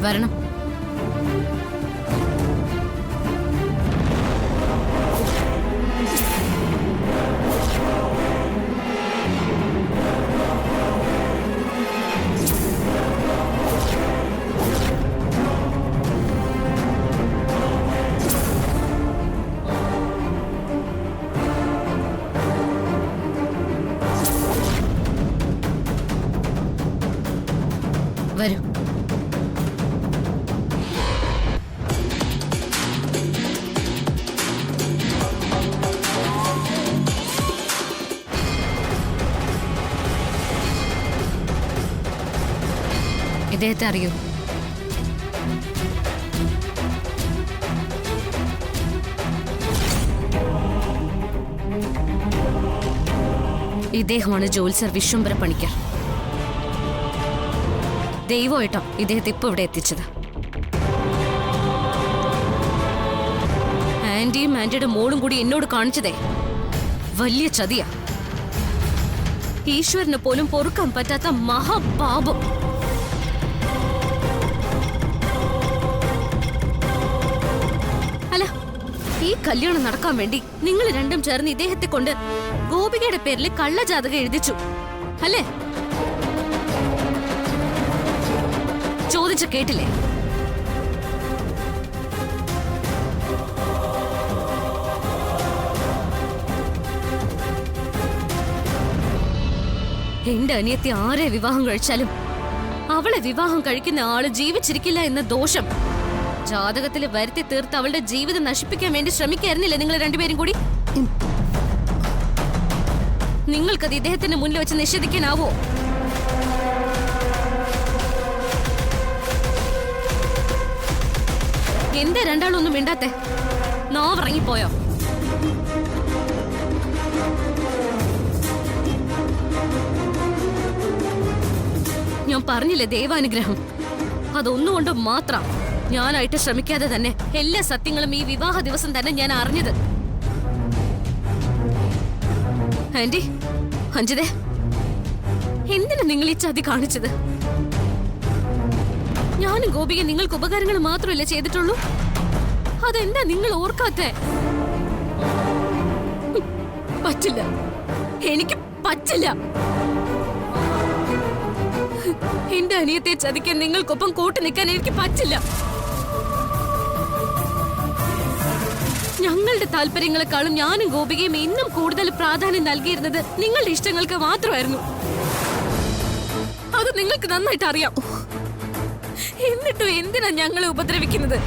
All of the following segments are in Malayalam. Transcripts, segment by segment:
വരണം. വരൂ. ഇദ്ദേഹത്തെ അറിയൂ? ഇദ്ദേഹമാണ് ജോത്സ്യർ വിശ്വംഭര പണിക്കർ. ദൈവമായിട്ടോ ഇദ്ദേഹത്തെ ഇപ്പൊ ഇവിടെ എത്തിച്ചത്. ആന്റിയും ആന്റിയുടെ മോളും കൂടി എന്നോട് കാണിച്ചതേ വലിയ ചതിയാ. ഈശ്വരന് പോലും പൊറുക്കാൻ പറ്റാത്ത മഹാപാപം. അല്ല, ഈ കല്യാണം നടക്കാൻ വേണ്ടി നിങ്ങൾ രണ്ടും ചേർന്ന് ഇദ്ദേഹത്തെ കൊണ്ട് ഗോപികയുടെ പേരിൽ കള്ളജാതകം എഴുതിച്ചു അല്ലേ? ചോദിച്ച കേട്ടില്ലേ? എന്റെ അനിയത്തി ആരെ വിവാഹം കഴിച്ചാലും അവളെ വിവാഹം കഴിക്കുന്ന ആള് ജീവിച്ചിരിക്കില്ല എന്ന ദോഷം ജാതകത്തിൽ വരുത്തി തീർത്ത് അവളുടെ ജീവിതം നശിപ്പിക്കാൻ വേണ്ടി ശ്രമിക്കായിരുന്നില്ലേ നിങ്ങൾ രണ്ടുപേരും കൂടി? നിങ്ങൾക്കത് ഇദ്ദേഹത്തിന്റെ മുന്നിൽ വെച്ച് നിഷേധിക്കാനാവോ? എന്താ രണ്ടാളൊന്നും മിണ്ടാത്തെ? നോവിറങ്ങിപ്പോയോ? ഞാൻ പറഞ്ഞില്ലേ ദൈവാനുഗ്രഹം. അതൊന്നുകൊണ്ട് മാത്രം ഞാനായിട്ട് ശ്രമിക്കാതെ തന്നെ എല്ലാ സത്യങ്ങളും ഈ വിവാഹ ദിവസം തന്നെ ഞാൻ അറിഞ്ഞത്. ആന്റി, അഞ്ജിതേ, എന്തിനാ നിങ്ങൾ ഈ ചതി കാണിച്ചത്? ഞാനും ഗോപിക നിങ്ങൾക്ക് ഉപകാരങ്ങൾ മാത്രമല്ലേ ചെയ്തിട്ടുള്ളൂ? അതെന്താ നിങ്ങൾ ഓർക്കാത്തെ? പറ്റില്ല, എനിക്ക് പറ്റില്ല. എന്റെ അനിയത്തെ ചതിക്കാൻ നിങ്ങൾക്കൊപ്പം കൂട്ടു നിൽക്കാൻ എനിക്ക് പറ്റില്ല. ഞങ്ങളുടെ താല്പര്യങ്ങളെക്കാളും ഞാനും ഗോപികയും ഇന്നും കൂടുതൽ പ്രാധാന്യം നൽകിയിരുന്നത് നിങ്ങളുടെ ഇഷ്ടങ്ങൾക്ക് മാത്രമായിരുന്നു. അത് നിങ്ങൾക്ക് നന്നായിട്ട് അറിയാം. എന്നിട്ടും എന്തിനാ ഞങ്ങളെ ഉപദ്രവിക്കുന്നത്?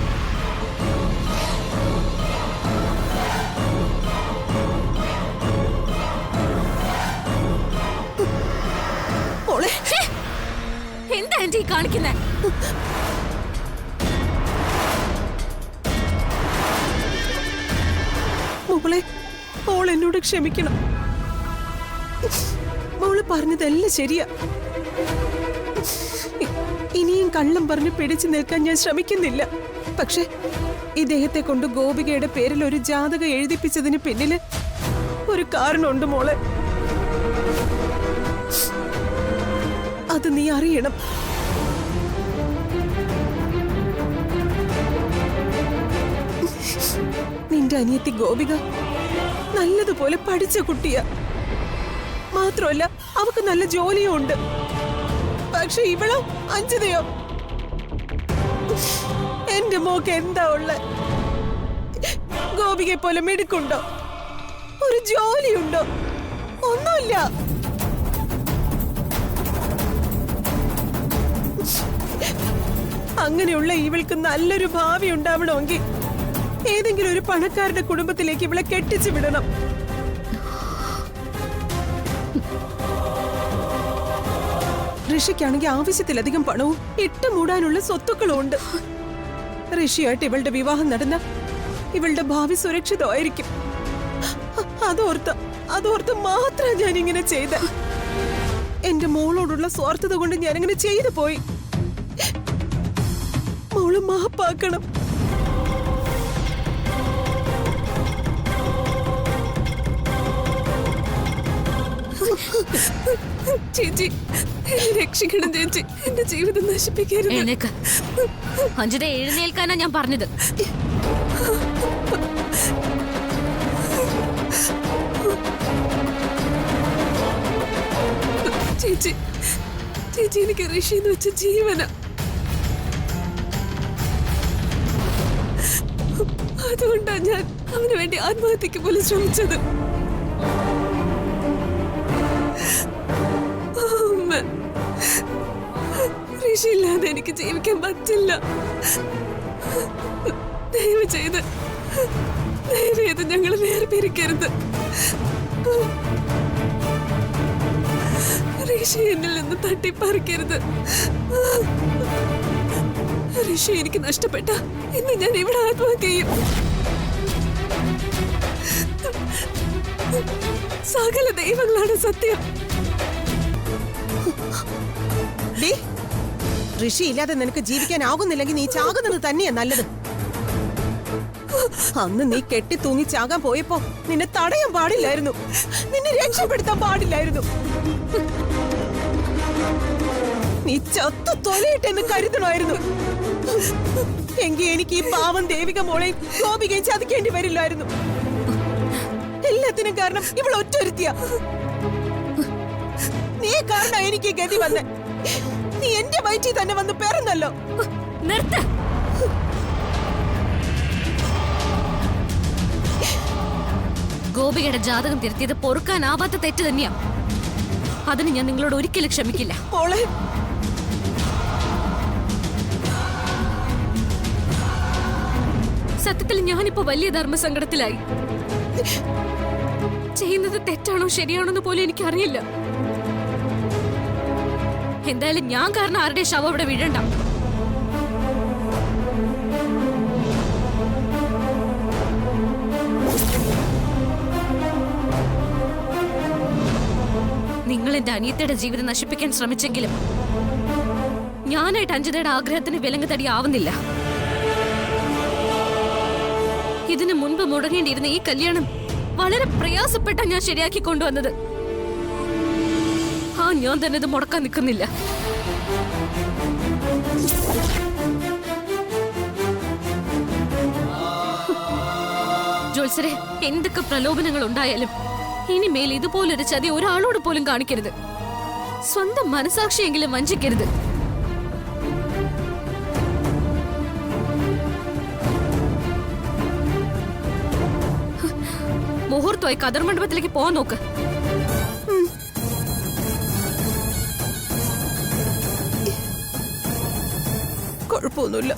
എന്താ ആന്റി കാണിക്കുന്നേ? മോളെ, മോൾ എന്നോട് ക്ഷമിക്കണം. മോള് പറഞ്ഞതെല്ലാം ശരിയാ. ഇനിയും കള്ളം പറഞ്ഞ് പിടിച്ചു നിൽക്കാൻ ഞാൻ ശ്രമിക്കുന്നില്ല. പക്ഷെ ഇദ്ദേഹത്തെ കൊണ്ട് ഗോപികയുടെ പേരിൽ ഒരു ജാതകം എഴുതിപ്പിച്ചതിന് പിന്നില് ഒരു കാരണമുണ്ട് മോളെ. അത് നീ അറിയണം. നിന്റെ അനിയത്തി ഗോപിക നല്ലതുപോലെ പഠിച്ച കുട്ടിയാ. മാത്രമല്ല അവക്ക് നല്ല ജോലിയും ഉണ്ട്. പക്ഷെ ഇവളോ, അഞ്ജിതയോ, എന്റെ മോക്ക് എന്താ ഉള്ള? ഗോപികയെ പോലെ മിടുക്കുണ്ടോ? ഒരു ജോലിയുണ്ടോ? ഒന്നുമില്ല. അങ്ങനെയുള്ള ഇവൾക്ക് നല്ലൊരു ഭാവി ഉണ്ടാവണമെങ്കിൽ ഏതെങ്കിലും ഒരു പണക്കാരുടെ കുടുംബത്തിലേക്ക് ഇവളെ കെട്ടിച്ചു വിടണം. ഋഷിക്കാണെങ്കിൽ ആവശ്യത്തിലധികം പണവും ഇട്ട് മൂടാനുള്ള സ്വത്തുക്കളും ഉണ്ട്. ഋഷിയായിട്ട് ഇവളുടെ വിവാഹം നടന്ന ഇവളുടെ ഭാവി സുരക്ഷിതമായിരിക്കും. അതോർത്ത് മാത്രം ഞാനിങ്ങനെ ചെയ്ത. എന്റെ മോളോടുള്ള സ്വാർത്ഥത കൊണ്ട് ഞാനിങ്ങനെ ചെയ്തു പോയി. മോള് മാപ്പാക്കണം. ചേച്ചി എന്നെ രക്ഷിക്കണം ചേച്ചി, എന്റെ ജീവിതം നശിപ്പിക്കരുത്. എഴുന്നേക്ക്. അഞ്ജിത, എഴുന്നേൽക്കാനാ ഞാൻ പറഞ്ഞത്. ചേച്ചി ചേച്ചി എനിക്ക് ഋഷിന്ന് വെച്ച ജീവന. അതുകൊണ്ടാ ഞാൻ അവന് വേണ്ടി ആത്മഹത്യക്ക് പോലും ശ്രമിച്ചത്. ഋഷി ഇല്ലാതെ എനിക്ക് ജീവിക്കാൻ പറ്റില്ല. ദയവ് ചെയ്ത് ഞങ്ങൾ വേർപിരിക്കരുത്. ഋഷി എന്നിൽ നിന്ന് തട്ടിപ്പറിക്കരുത്. ഋഷി എനിക്ക് നഷ്ടപ്പെട്ട ഇന്ന് ഞാൻ ഇവിടെ ആത്മഹത്യ ചെയ്യും. സകല ദൈവങ്ങളാണ് സത്യം. ഋഷി ഇല്ലാതെ നിനക്ക് ജീവിക്കാനാകുന്നില്ലെങ്കിൽ നീ ചാകുന്നത് തന്നെയാ നല്ലത്. അന്ന് നീ കെട്ടി തൂങ്ങി ചാകാൻ പോയപ്പോ നിന്നെ തടയാൻ പാടില്ലായിരുന്നു, നിന്നെ രക്ഷപ്പെടുത്താൻ പാടില്ലായിരുന്നു. നീ ചത്തു തൊലയിട്ടെന്ന് കരുതണമായിരുന്നു. എങ്കിൽ എനിക്ക് ഈ പാവം ദേവിക മോളെയും ഗോപികയും ചതിക്കേണ്ടി വരില്ലായിരുന്നു. എല്ലാത്തിനും കാരണം ഇവൾ ഒറ്റൊരുത്തിയ. നീ കാരണം എനിക്ക് ഗതി വന്ന് നീ എന്റെ വയറ്റിൽ തന്നെ വന്ന് പിറന്നല്ലോ. നിർത്ത്. ഗോപികയുടെ ജാതകം തിരുത്തിയത് പൊറുക്കാനാവാത്ത തെറ്റ് തന്നെയാ. അതിന് ഞാൻ നിങ്ങളോട് ഒരിക്കലും ക്ഷമിക്കില്ല. മോളെ, സത്യത്തിൽ ഞാനിപ്പോ വലിയ ധർമ്മസങ്കടത്തിലായി. ചെയ്യുന്നത് തെറ്റാണോ ശരിയാണോ എന്ന് പോലും എനിക്കറിയില്ല. എന്തായാലും ഞാൻ കാരണം ആരുടെ ശവം അവിടെ വീഴണ്ട. നിങ്ങൾ എന്റെ അനിയത്തിയുടെ ജീവിതം നശിപ്പിക്കാൻ ശ്രമിച്ചെങ്കിലും ഞാനായിട്ട് അഞ്ജിതയുടെ ആഗ്രഹത്തിന് വിലങ്ങ് തടിയാവുന്നില്ല. ഇതിനു മുൻപ് മുടങ്ങേണ്ടിയിരുന്ന ഈ കല്യാണം വളരെ പ്രയാസപ്പെട്ട ഞാൻ ശരിയാക്കി കൊണ്ടുവന്നത്. ഞാൻ തന്നെ ഇത് മുടക്കാൻ നിൽക്കുന്നില്ല. ജോത്സരെ, എന്തൊക്കെ പ്രലോഭനങ്ങൾ ഉണ്ടായാലും ഇനിമേൽ ഇതുപോലൊരു ചതി ഒരാളോട് പോലും കാണിക്കരുത്. സ്വന്തം മനസാക്ഷിയെങ്കിലും വഞ്ചിക്കരുത്. മുഹൂർത്തമായി കതിർ മണ്ഡപത്തിലേക്ക് പോവാൻ നോക്ക്. കുഴപ്പമൊന്നുമില്ല.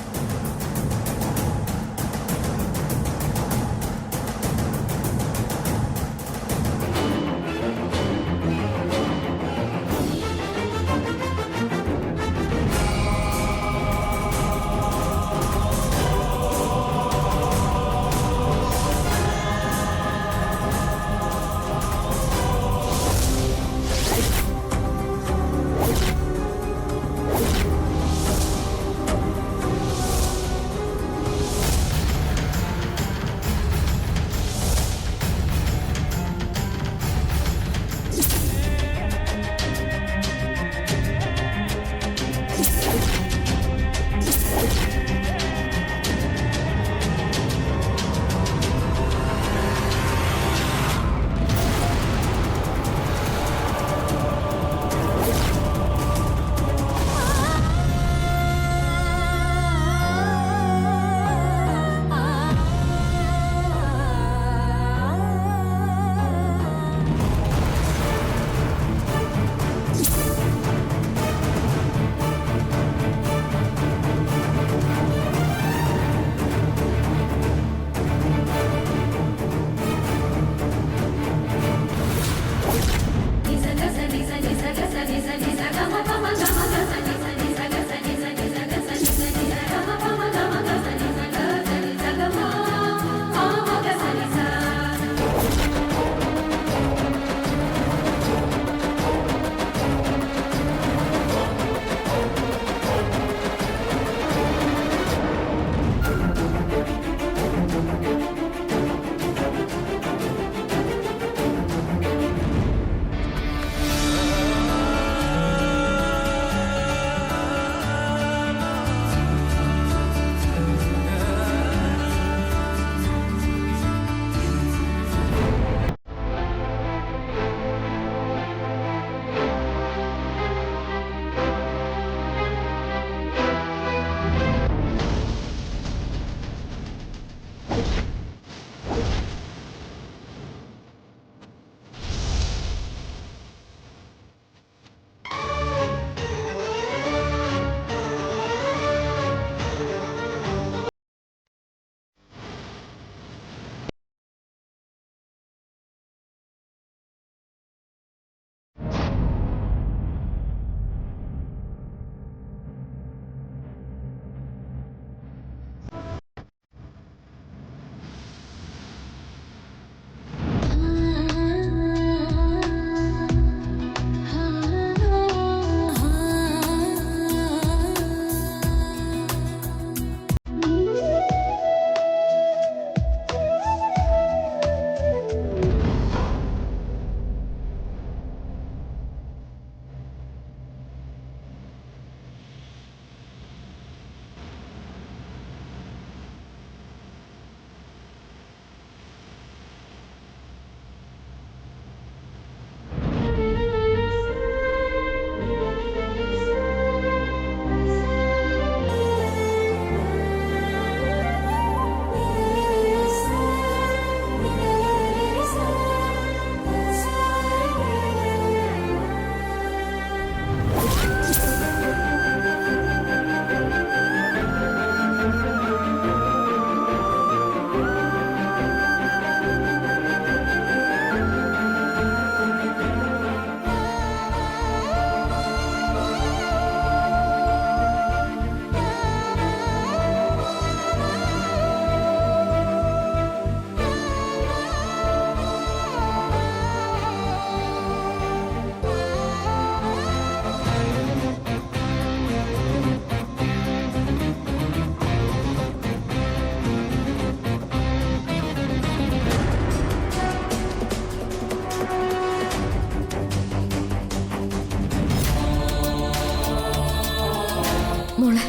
മോളെ,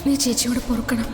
നീ ചേച്ചിയോട് പൊറുക്കണം.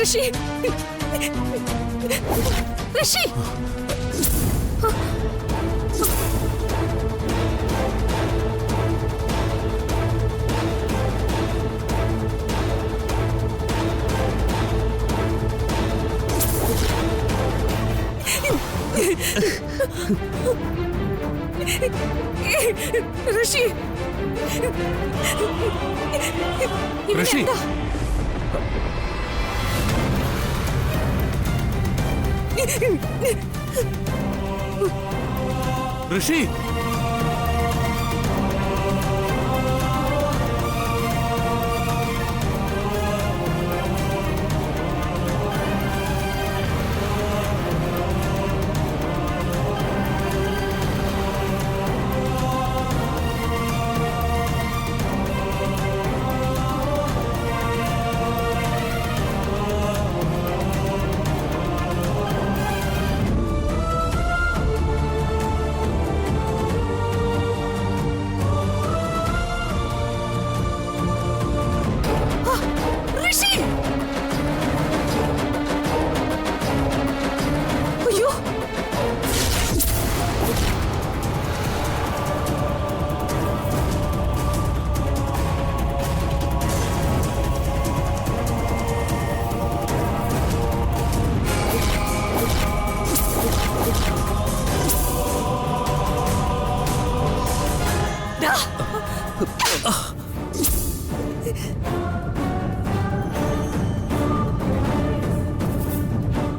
ഋഷി, ഋഷി, ഋഷി, ഋഷി, ഋഷി,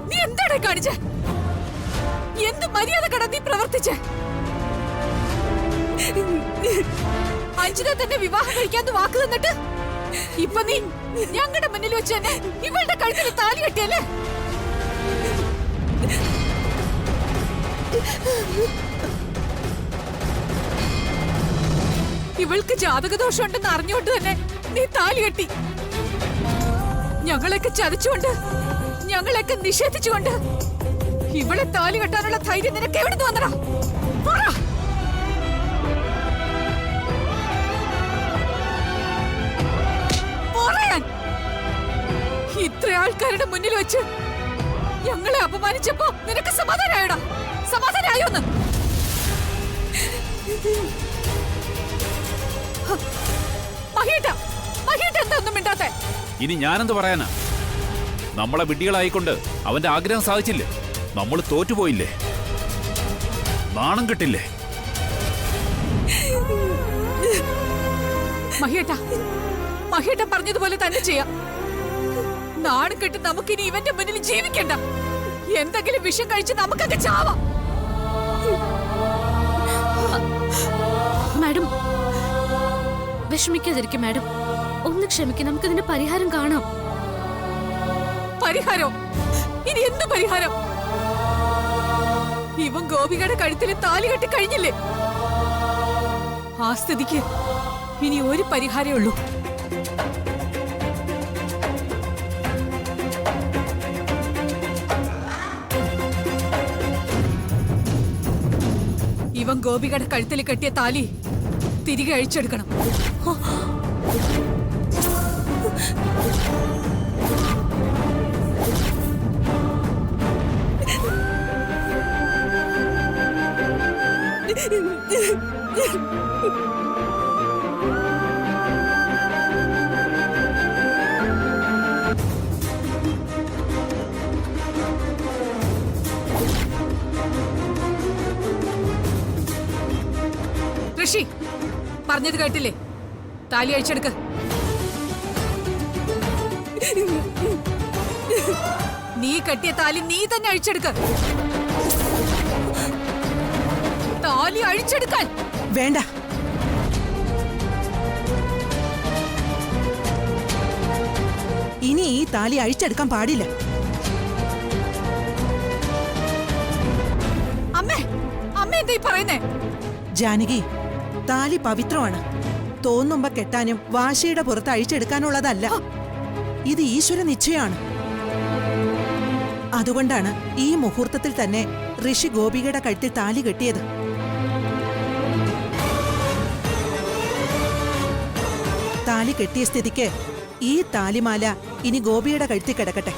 നീ എന്താണ് കാണിച്ചേ? എന്ത് മര്യാദ കട നീ പ്രവർത്തിച്ചേ? അഞ്ജിത തന്നെ വിവാഹം കഴിക്കാന്ന് വാക്ക് തന്നിട്ട് ഇപ്പൊ നീ ഞങ്ങളുടെ മുന്നിൽ വെച്ച് തന്നെ ഇവളുടെ കഴുത്തിൽ താലി കെട്ടിയല്ലേ? ഇവൾക്ക് ജാതകദോഷം ഉണ്ടെന്ന് അറിഞ്ഞുകൊണ്ട് തന്നെ നീ താലി കെട്ടി. ഞങ്ങളെയൊക്കെ ചതിച്ചുകൊണ്ട്, ഞങ്ങളെയൊക്കെ നിഷേധിച്ചുകൊണ്ട് ഇവളെ താലി കെട്ടാനുള്ള ധൈര്യം നിനക്ക് എവിടുന്ന് വന്നടാ? ഇത്ര ആൾക്കാരുടെ മുന്നിൽ വെച്ച് ഞങ്ങളെ അപമാനിച്ചപ്പോ നിനക്ക് സമാധാനായോടാ? സമാധാനായോന്ന്? മഹേട്ട എന്താ ഒന്നും മിണ്ടാത്തെ? ഇനി ഞാനെന്ത് പറയാനാ? നമ്മളെ വിഡ്ഢികളായിക്കൊണ്ട് അവന്റെ ആഗ്രഹം സാധിച്ചില്ലേ? നമ്മൾ തോറ്റുപോയില്ലേ? നാണം കിട്ടില്ലേ? മഹേട്ട പറഞ്ഞതുപോലെ തന്നെ ചെയ്യാം. നാണം കെട്ട് നമുക്കിനി ഇവന്റെ മുന്നിൽ ജീവിക്കണ്ട. എന്തെങ്കിലും വിഷം കഴിച്ച് നമുക്കൊക്കെ ചാവാം. Madam വിഷമിക്കാതിരിക്കും madam. ഒന്ന് ക്ഷമിക്കും, നമുക്കിതിന്റെ പരിഹാരം കാണാം. പരിഹാരം? ഇനി എന്ത് പരിഹാരം? ഇവൻ ഗോപികയുടെ കഴുത്തിൽ താലി കെട്ടി കഴിഞ്ഞില്ലേ? ആ സ്ഥിതിക്ക് ഇനി ഒരു പരിഹാരമേ ഉള്ളൂ. ഇവൻ ഗോപികയുടെ കഴുത്തിൽ കെട്ടിയ താലി തിരികെ അഴിച്ചെടുക്കണം. ഋഷി പറഞ്ഞത് കേട്ടില്ലേ? താലി അഴിച്ചെടുക്ക. നീ കെട്ടിയ താലി നീ തന്നെ അഴിച്ചെടുക്ക. താലി അഴിച്ചെടുക്കാൻ. വേണ്ട. ഇനി ഈ താലി അഴിച്ചെടുക്കാൻ പാടില്ല. അമ്മേ, അമ്മ എന്താ ഈ പറയുന്നേ? ജാനകി, താലി പവിത്രമാണ്. തോന്നുമ്പോ കെട്ടാനും വാശിയുടെ പുറത്ത് അഴിച്ചെടുക്കാനുള്ളതല്ല. ഇത് ഈശ്വര നിശ്ചയമാണ്. അതുകൊണ്ടാണ് ഈ മുഹൂർത്തത്തിൽ തന്നെ ഋഷി ഗോപികയുടെ കഴുത്തിൽ താലി കെട്ടിയത്. താലി കെട്ടിയ സ്ഥിതിക്ക് ഈ താലിമാല ഇനി ഗോപിയുടെ കഴുത്തിൽ കിടക്കട്ടെ.